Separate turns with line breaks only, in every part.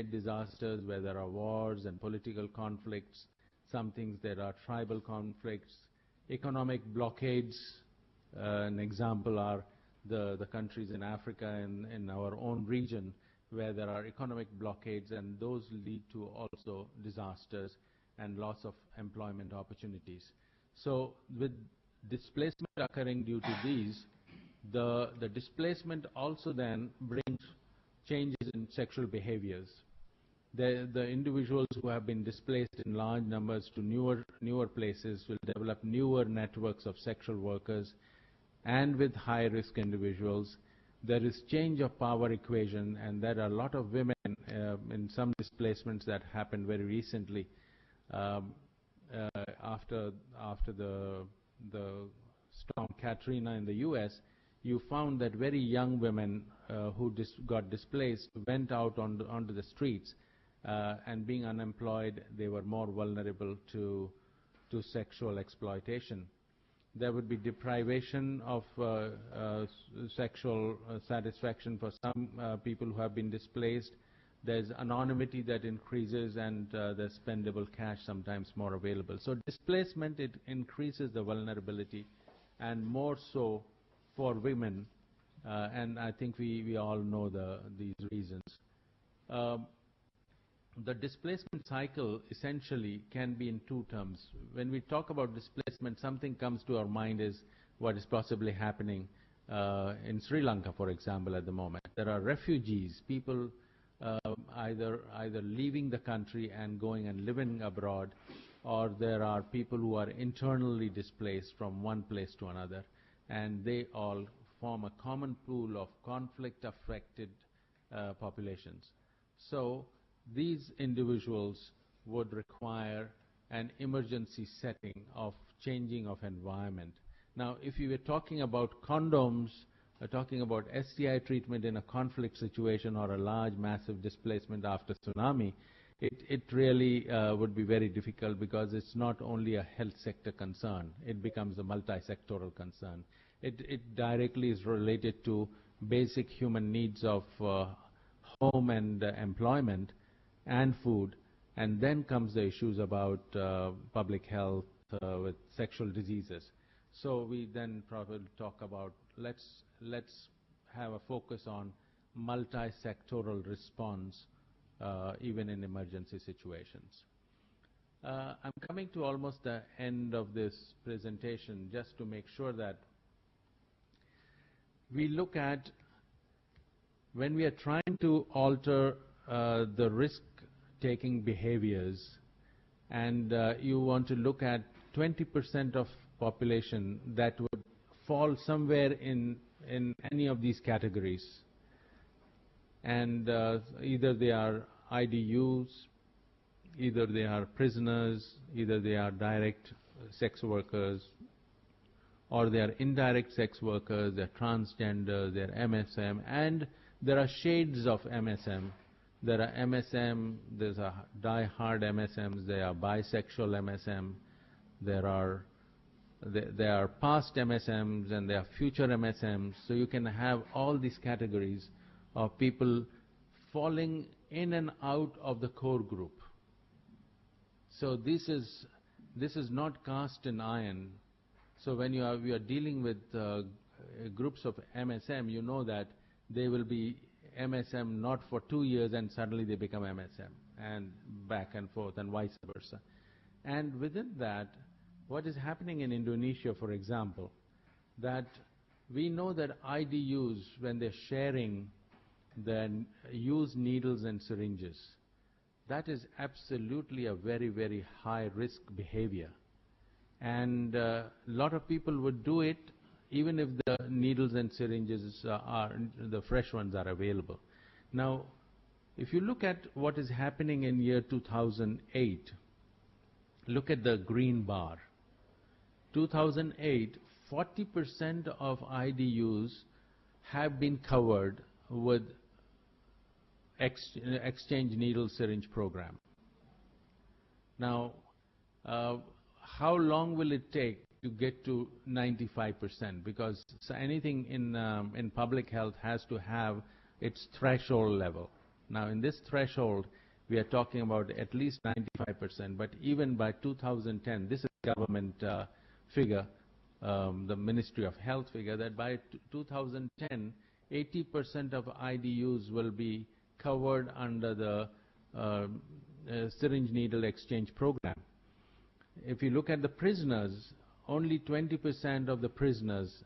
man-made disasters where there are wars and political conflicts. Some things there are tribal conflicts, economic blockades. An example are the countries in Africa and in our own region where there are economic blockades, and those lead to also disasters and loss of employment opportunities. So with displacement occurring due to these, the displacement also then brings changes in sexual behaviors. The individuals who have been displaced in large numbers to newer places will develop newer networks of sexual workers, and with high-risk individuals, there is change of power equation, and there are a lot of women in some displacements that happened very recently after the storm Katrina in the U.S. You found that very young women who got displaced went out onto the streets, and being unemployed, they were more vulnerable to sexual exploitation. There would be deprivation of sexual satisfaction for some people who have been displaced. There's anonymity that increases, and there's spendable cash sometimes more available. So displacement, it increases the vulnerability, and more so for women, and I think we all know these reasons. The displacement cycle essentially can be in two terms. When we talk about displacement, something comes to our mind is what is possibly happening in Sri Lanka, for example, at the moment. There are refugees, people either leaving the country and going and living abroad, or there are people who are internally displaced from one place to another, and they all form a common pool of conflict-affected populations. So these individuals would require an emergency setting of changing of environment. Now, if you were talking about condoms, talking about STI treatment in a conflict situation or a large, massive displacement after tsunami, it really would be very difficult, because it's not only a health sector concern, it becomes a multi-sectoral concern. It directly is related to basic human needs of home and employment and food, and then comes the issues about public health with sexual diseases. So we then probably talk about, let's have a focus on multi-sectoral response even in emergency situations. I'm coming to almost the end of this presentation, just to make sure that we look at, when we are trying to alter the risk-taking behaviors, and you want to look at 20% of population that would fall somewhere in any of these categories, and either they are IDUs, either they are prisoners, either they are direct sex workers, or they are indirect sex workers, they are transgender, they are MSM, and there are shades of MSM. There are MSM, there's a die-hard MSMs, there are bisexual MSM, there are past MSMs, and there are future MSMs. So you can have all these categories of people falling in and out of the core group. So this is not cast in iron. So when we are dealing with groups of MSM, you know that they will be MSM not for 2 years and suddenly they become MSM, and back and forth and vice versa. And within that, what is happening in Indonesia, for example, that we know that IDUs, when they're sharing, then use needles and syringes. That is absolutely a very, very high-risk behavior. And a lot of people would do it even if the needles and syringes the fresh ones are available. Now, if you look at what is happening in year 2008, look at the green bar. 2008, 40% of IDUs have been covered with exchange needle syringe program. Now, how long will it take to get to 95%? Because anything in public health has to have its threshold level. Now, in this threshold, we are talking about at least 95%, but even by 2010, this is government figure, the Ministry of Health figure, that by 2010, 80% of IDUs will be covered under the syringe needle exchange program. If you look at the prisoners, only 20% of the prisoners,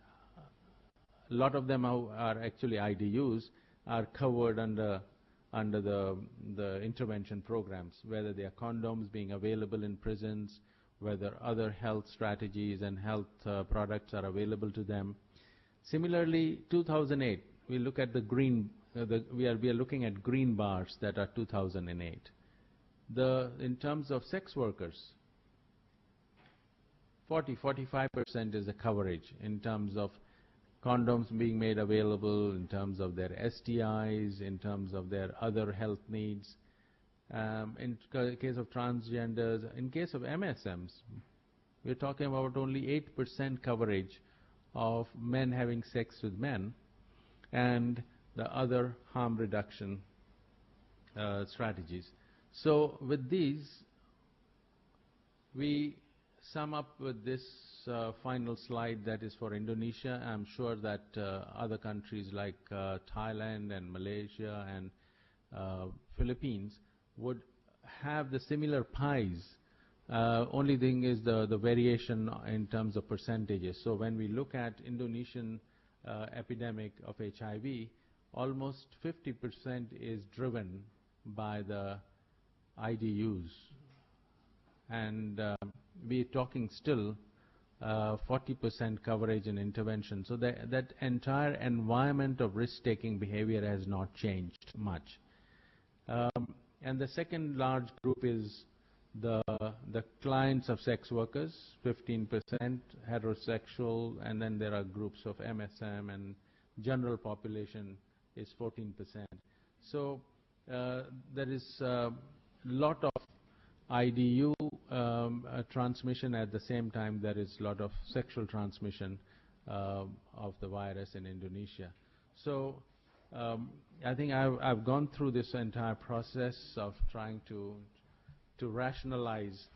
a lot of them are actually IDUs, are covered under the intervention programs, whether they are condoms being available in prisons, whether other health strategies and health products are available to them. Similarly, 2008, we look at the green, we are looking at green bars that are 2008. In terms of sex workers, 45% is the coverage in terms of condoms being made available, in terms of their STIs, in terms of their other health needs. In case of transgenders, in case of MSMs, we're talking about only 8% coverage of men having sex with men and the other harm reduction strategies. So with these, we sum up with this final slide that is for Indonesia. I'm sure that other countries like Thailand and Malaysia and Philippines would have the similar pies. Only thing is the variation in terms of percentages. So when we look at Indonesian epidemic of HIV, almost 50% is driven by the IDUs. And we're talking still 40% coverage and intervention. So that entire environment of risk-taking behavior has not changed much. And the second large group is the clients of sex workers, 15% heterosexual, and then there are groups of MSM, and general population is 14%. So there is a lot of IDU transmission. At the same time, there is a lot of sexual transmission of the virus in Indonesia. So I think I've gone through this entire process of trying to rationalize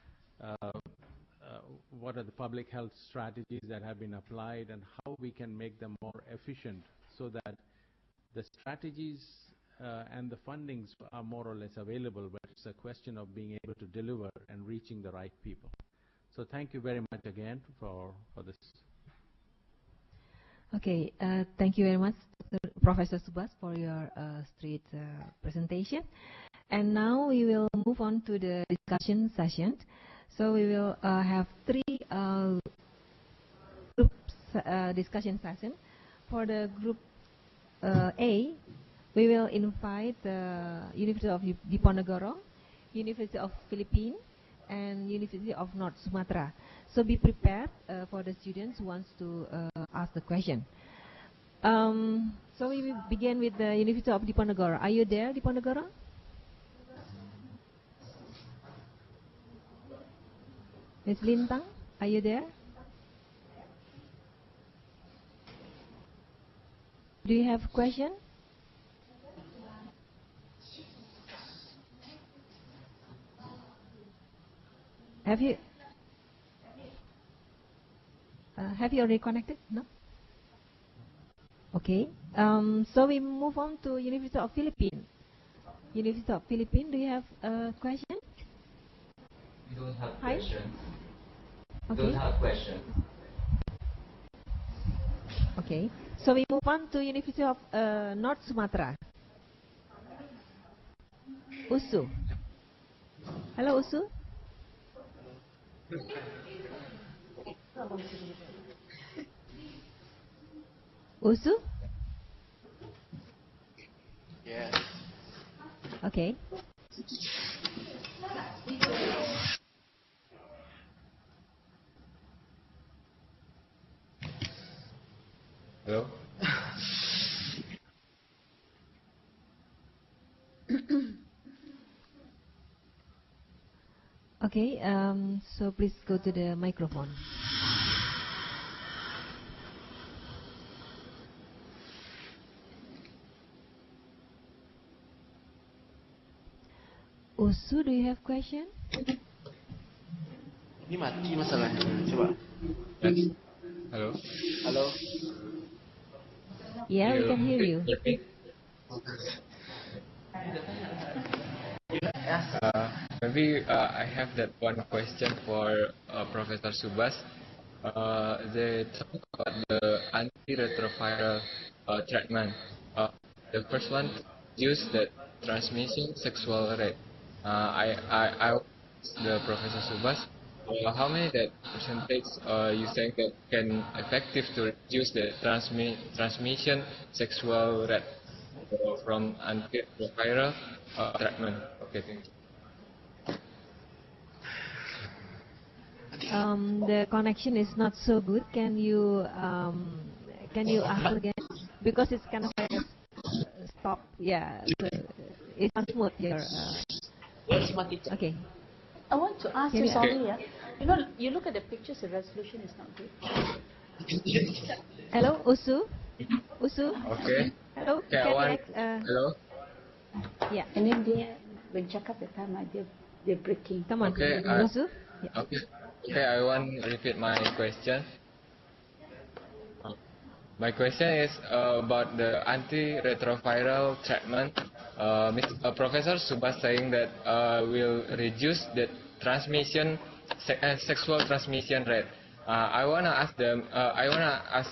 what are the public health strategies that have been applied and how we can make them more efficient so that the strategies and the fundings are more or less available, but it's a question of being able to deliver and reaching the right people. So thank you very much again for this.
Okay, thank you very much, Professor Subas, for your straight presentation. And now we will move on to the discussion session. So we will have three groups discussion session. For the group A, we will invite the University of Diponegoro, University of Philippines, and University of North Sumatra. So be prepared for the students who wants to ask the question. So we will begin with the University of Diponegoro. Are you there, Diponegoro? Ms. Lintang, are you there? Do you have a question? Have you already connected? No? Okay. So we move on to University of Philippines. University of Philippines, do you have a question?
We don't have questions.
Okay.
Don't have questions.
Okay. So we move on to University of North Sumatra. Usu. Hello, Usu. Usu?
Yes.
Okay.
Hello?
Okay, so please go to the microphone. Usu, do you have question?
Ini mati masalahnya. Coba.
Yes. Hello.
Halo.
Yeah, we can hear you.
Maybe I have that one question for Professor Subas. They talk about the antiretroviral treatment. The first one, use the transmission sexual rate. I asked the Professor Subas, how many that percentage you think that can effective to reduce the transmission sexual rate from antiretroviral treatment? Okay, thank you.
The connection is not so good. Can you ask again? Because it's kind of like a stop. Yeah, so it's not smooth here. Okay.
I want to ask you, sorry, yeah. You know, you look at the pictures, the resolution is not good.
Hello, Usu. Usu.
Okay.
Hello.
Okay, hello.
Yeah. And then when check up the time, they're breaking.
Come on,
Okay,
Usu. Yeah.
Okay. Okay, I want to repeat my question. My question is about the antiretroviral treatment. Professor Subas saying that will reduce the transmission, sexual transmission rate. I wanna ask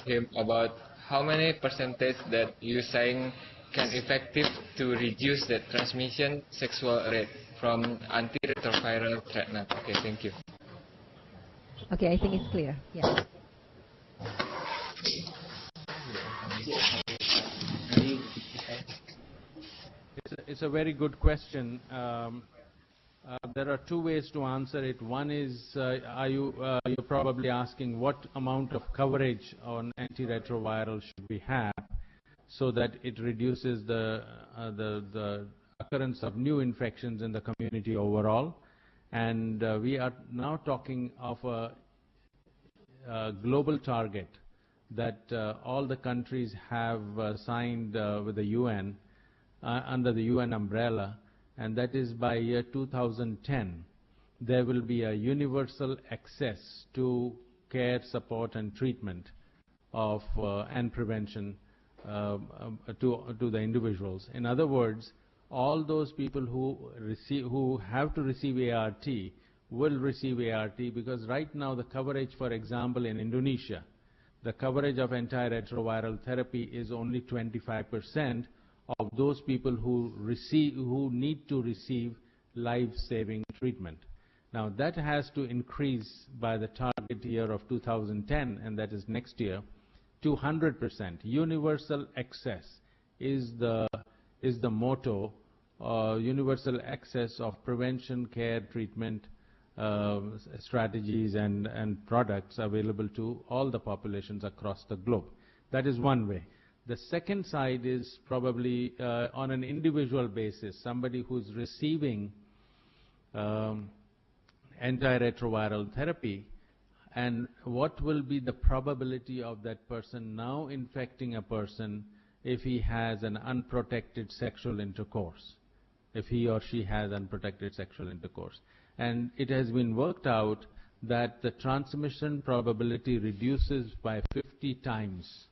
him about how many percentage that you saying can effective to reduce the transmission sexual rate from antiretroviral treatment. Okay, thank you.
Okay, I think it's clear. Yeah.
It's a very good question. There are two ways to answer it. One is, you're probably asking what amount of coverage on antiretroviral should we have so that it reduces the occurrence of new infections in the community overall. And we are now talking of a global target that all the countries have signed with the UN, under the UN umbrella, and that is by year 2010, there will be a universal access to care, support, and treatment of and prevention to the individuals. In other words, all those people who have to receive ART will receive ART, because right now the coverage, for example, in Indonesia, the coverage of antiretroviral therapy is only 25% of those people who need to receive life-saving treatment. Now that has to increase by the target year of 2010, and that is next year, to 100%. Universal access is the motto, universal access of prevention, care, treatment, strategies and products available to all the populations across the globe. That is one way. The second side is probably on an individual basis, somebody who's receiving antiretroviral therapy, and what will be the probability of that person now infecting a person if he has an unprotected sexual intercourse, if he or she has unprotected sexual intercourse. And it has been worked out that the transmission probability reduces by 50 times.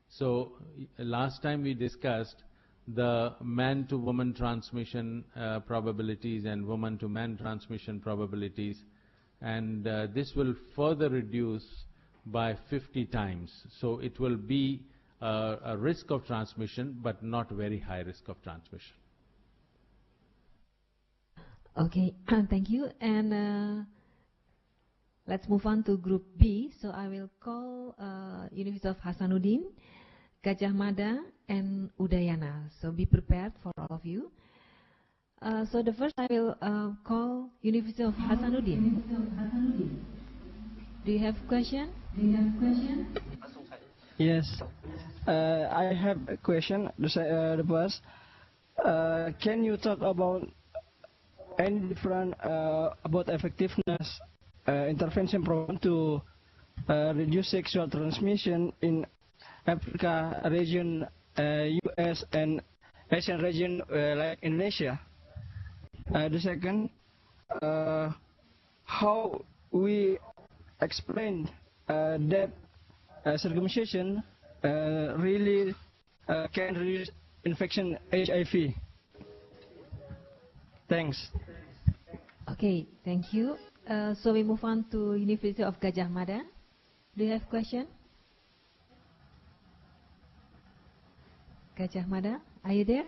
So last time we discussed the man-to-woman transmission probabilities and woman-to-man transmission probabilities, and this will further reduce by 50 times. So it will be a risk of transmission, but not very high risk of transmission.
Okay, thank you. And let's move on to Group B. So I will call University of Hasanuddin, Gajah Mada, and Udayana. So be prepared for all of you. So the first I will call University of Hasanuddin. Do you have question?
Yes. I have a question. The first, can you talk about any different about effectiveness intervention program to reduce sexual transmission in Africa region, US and Asian region like Indonesia? The second, how we explain that circumcision really can reduce infection HIV. Thanks.
Okay, thank you. So we move on to University of Gajah Mada. Do you have question? Gajah Mada, are you there?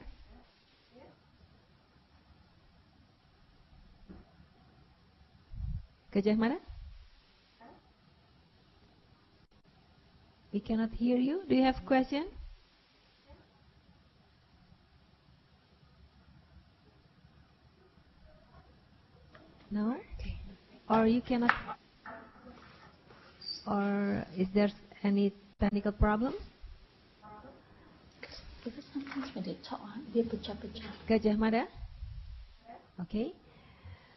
Gajah Mada? We cannot hear you. Do you have question? No? Or you cannot? Or is there any technical problem?
Because sometimes when they talk, we have to chop.
Gajah Mada? Okay.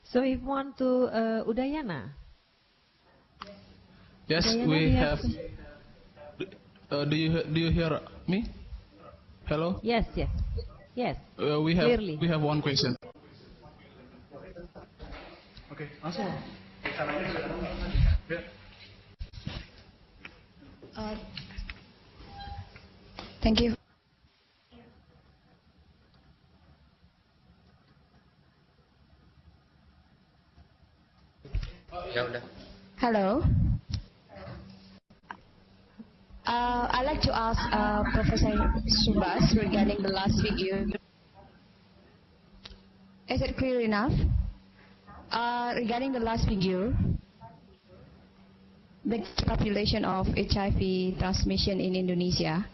So we want to Udayana.
Yes,
Udayana,
we
do you
have. Do you hear me? Hello.
Yes, yes, yes.
We
Clearly.
have one question.
Oke, langsung.
Thank you.
Ya udah.
Hello. I'd like to ask Professor Subas regarding the last figure. Is it clear enough? Regarding the last figure, the population of HIV transmission in Indonesia.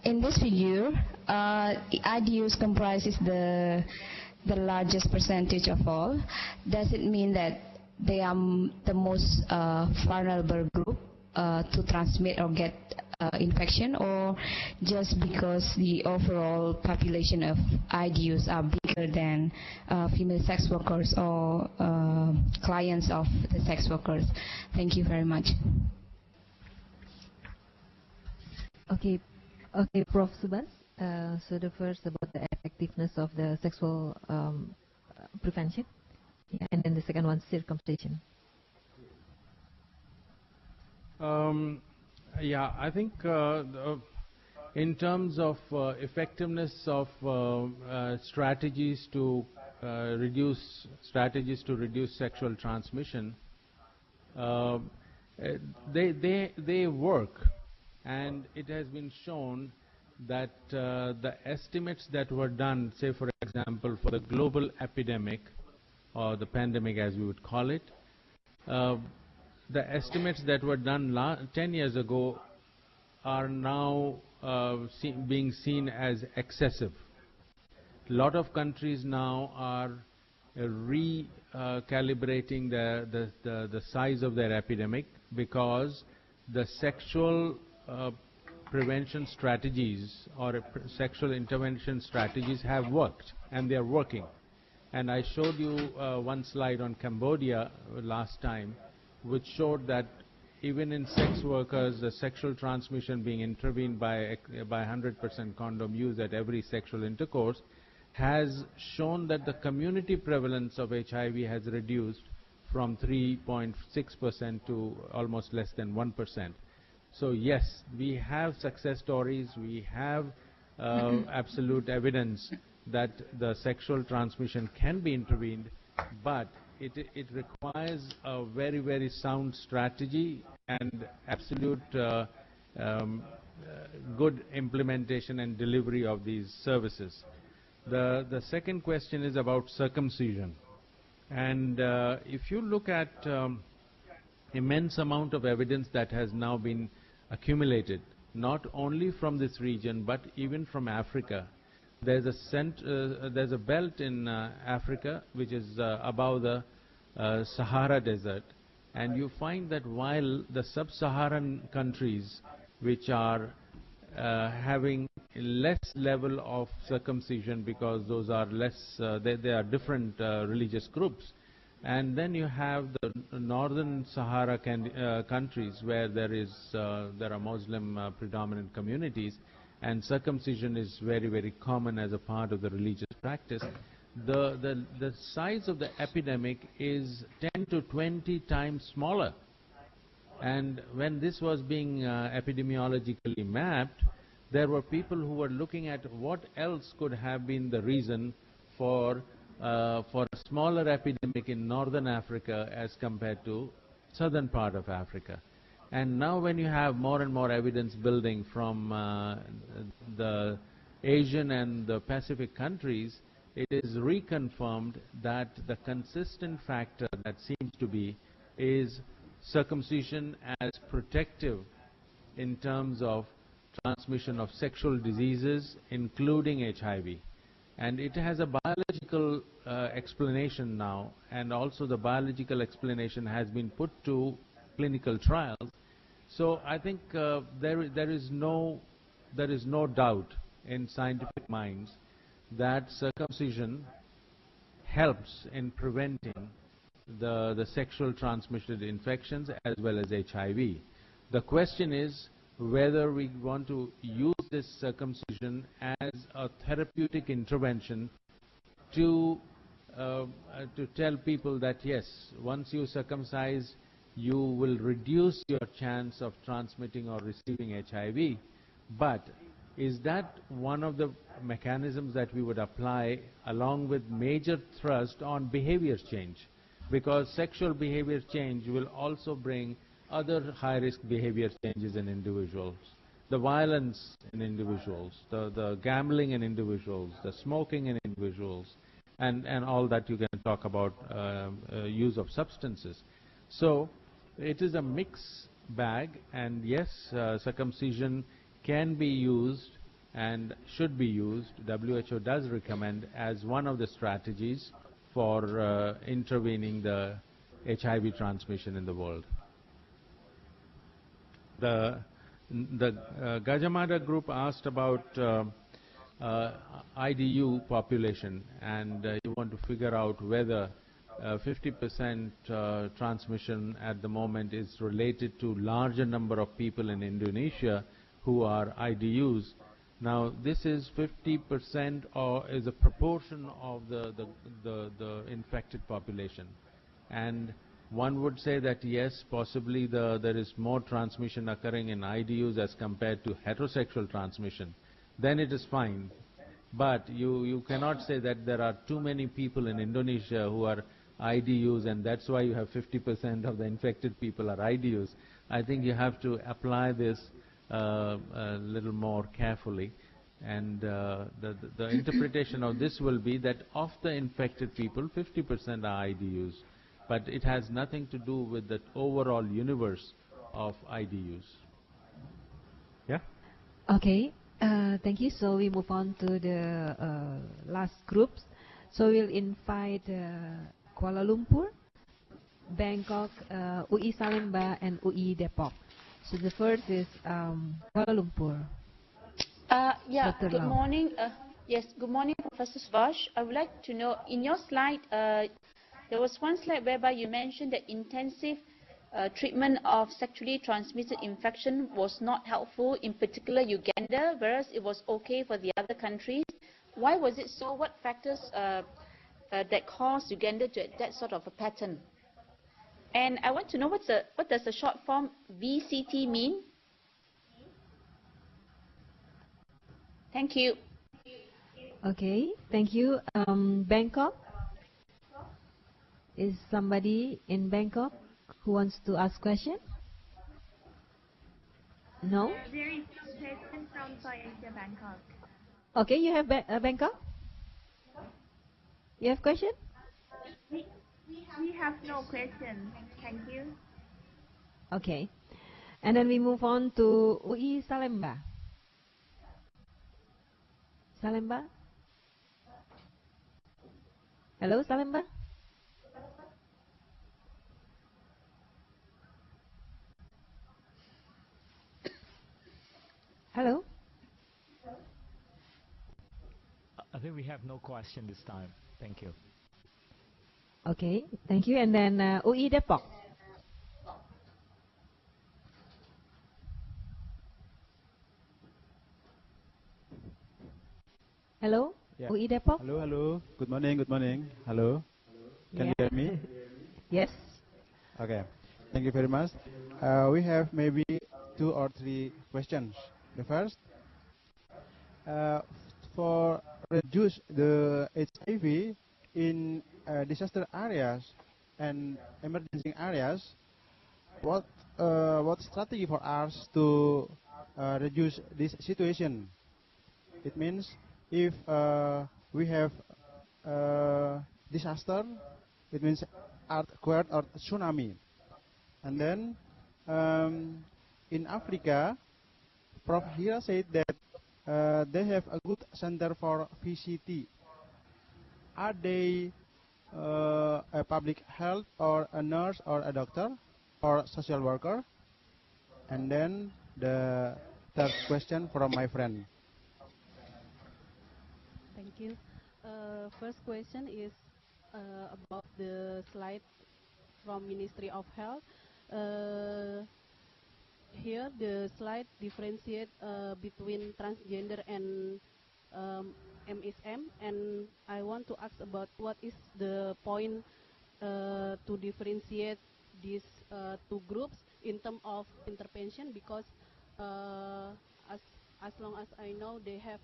In this figure, IDUs comprises the largest percentage of all. Does it mean that they are the most vulnerable group to transmit or get infection, or just because the overall population of IDUs are bigger than female sex workers or clients of the sex workers? Thank you very much.
Okay, Prof. Subas. So the first about the effectiveness of the sexual prevention, yeah, and then the second one, circumcision.
Yeah, I think in terms of effectiveness of strategies to reduce sexual transmission, they work, and it has been shown that the estimates that were done, say for example for the global epidemic or the pandemic as we would call it, the estimates that were done 10 years ago are now being seen as excessive. A lot of countries now are recalibrating the size of their epidemic because the sexual prevention strategies or sexual intervention strategies have worked, and they are working. And I showed you one slide on Cambodia last time, which showed that even in sex workers, the sexual transmission being intervened by 100% condom use at every sexual intercourse has shown that the community prevalence of HIV has reduced from 3.6% to almost less than 1%. So yes, we have success stories, we have absolute evidence that the sexual transmission can be intervened, but it requires a very, very sound strategy and absolute good implementation and delivery of these services. The second question is about circumcision. And if you look at immense amount of evidence that has now been accumulated, not only from this region but even from Africa. There's a belt in Africa which is above the Sahara Desert, and you find that while the sub-Saharan countries which are having less level of circumcision because those are less, they are different religious groups, and then you have the northern Sahara countries where there are Muslim predominant communities, and circumcision is very, very common as a part of the religious practice, the size of the epidemic is 10 to 20 times smaller. And when this was being epidemiologically mapped, there were people who were looking at what else could have been the reason for a smaller epidemic in northern Africa as compared to southern part of Africa. And now when you have more and more evidence building from the Asian and the Pacific countries, it is reconfirmed that the consistent factor that seems to be is circumcision as protective in terms of transmission of sexual diseases, including HIV. And it has a biological explanation now, and also the biological explanation has been put to clinical trials. So I think there is no doubt in scientific minds that circumcision helps in preventing the sexual transmitted infections as well as HIV. The question is whether we want to use this circumcision as a therapeutic intervention to tell people that yes, once you circumcise, you will reduce your chance of transmitting or receiving HIV. But is that one of the mechanisms that we would apply along with major thrust on behavior change? Because sexual behavior change will also bring other high-risk behavior changes in individuals. The violence in individuals, the gambling in individuals, the smoking in individuals, and all that you can talk about use of substances. So it is a mixed bag, and yes, circumcision can be used and should be used. WHO does recommend as one of the strategies for intervening the HIV transmission in the world. The Gajamada group asked about IDU population, and you want to figure out whether 50% transmission at the moment is related to larger number of people in Indonesia who are IDUs. Now this is 50% or is a proportion of the infected population, and one would say that yes, possibly there is more transmission occurring in IDUs as compared to heterosexual transmission. Then it is fine. But you cannot say that there are too many people in Indonesia who are IDUs and that's why you have 50% of the infected people are IDUs. I think you have to apply this a little more carefully. And the interpretation of this will be that of the infected people, 50% are IDUs. But it has nothing to do with the overall universe of IDUs. Yeah?
Okay, thank you. So we move on to the last groups. So we'll invite Kuala Lumpur, Bangkok, UI Salemba, and UI Depok. So the first is Kuala Lumpur.
Yeah,
Dr.
good
Lau.
morning. Yes, good morning, Professor Subhash. I would like to know, in your slide, there was one slide whereby you mentioned that intensive treatment of sexually transmitted infection was not helpful, in particular Uganda, whereas it was okay for the other countries. Why was it so? What factors that caused Uganda to that sort of a pattern? And I want to know what does the short form VCT mean? Thank you.
Okay, thank you. Bangkok? Is somebody in Bangkok who wants to ask question? No?
There is no question from Soyasia Bangkok.
Okay, you have Bangkok? You have question?
We have no question. Thank you.
Okay. And then we move on to UI Salemba. Salemba? Hello, Salemba? Hello?
I think we have no question this time. Thank you.
Okay, thank you. And then UI Depok. Hello,
Yeah.
UI Depok.
Hello, hello. Good morning, good morning. Hello. Can you hear me?
Yes.
Okay. Thank you very much. We have maybe 2 or 3 questions. The first, for reduce the HIV in disaster areas and emergency areas, what strategy for us to reduce this situation? It means if we have disaster, it means earthquake or tsunami, and then in Africa, Prof here said that they have a good center for VCT. Are they a public health or a nurse or a doctor or social worker? And then the third question from my friend.
Thank you. First question is about the slide from Ministry of Health. Here the slide differentiate between transgender and MSM, and I want to ask about what is the point to differentiate these two groups in terms of intervention, because as long as I know they have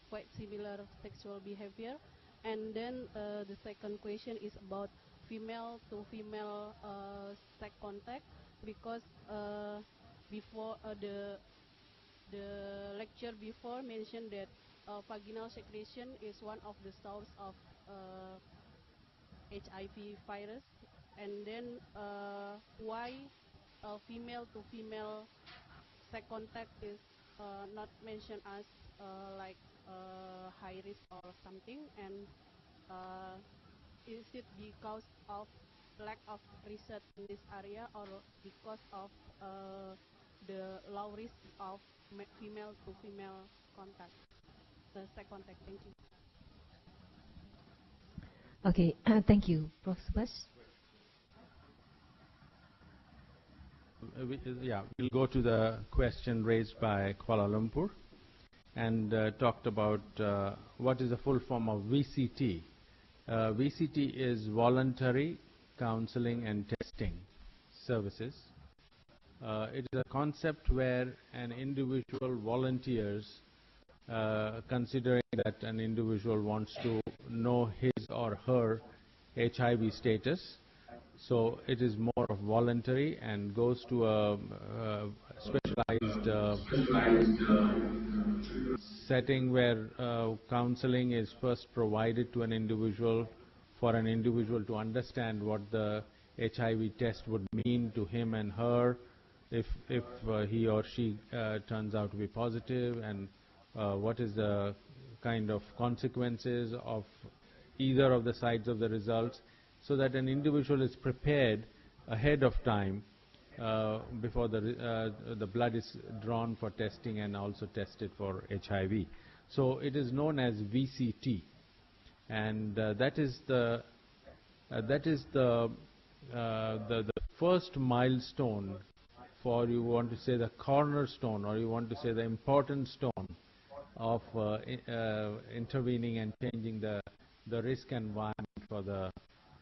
quite similar sexual behavior. And then the second question is about female to female sex contact, because before the lecture before mentioned that vaginal secretion is one of the source of HIV virus, and then why female to female sex contact is not mentioned as like high risk or something, and is it because of lack of research in this area, or because of the low risk of female to female contact, sex contact? Thank you.
Okay, thank you, Prof. Subhash.
We'll go to the question raised by Kuala Lumpur, and talked about what is the full form of VCT. VCT is Voluntary Counseling and Testing Services. It is a concept where an individual volunteers, considering that an individual wants to know his or her HIV status. So it is more of voluntary and goes to a specialized setting where counseling is first provided to an individual, for an individual to understand what the HIV test would mean to him and her if he or she turns out to be positive, and what is the kind of consequences of either of the sides of the results, so that an individual is prepared ahead of time before the blood is drawn for testing and also tested for HIV. So it is known as VCT, and that is the first milestone, for, you want to say, the cornerstone, or you want to say the important stone of intervening and changing the risk environment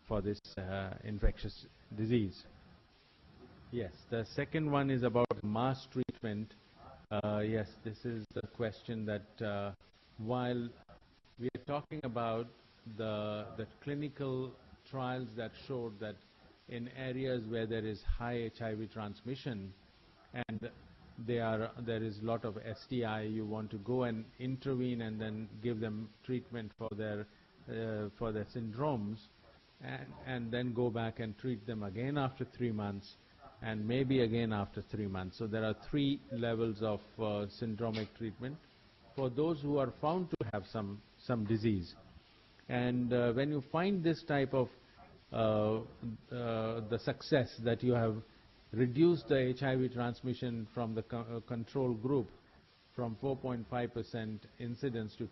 for this infectious disease. Yes, the second one is about mass treatment. Yes, this is the question that while we are talking about the clinical trials that showed that in areas where there is high HIV transmission and there is a lot of STI, you want to go and intervene and then give them treatment for their syndromes, and then go back and treat them again after 3 months, and maybe again after 3 months. So there are 3 levels of syndromic treatment for those who are found to have some disease. And when you find this type of the success that you have reduced the HIV transmission from the control group from 4.5% incidence to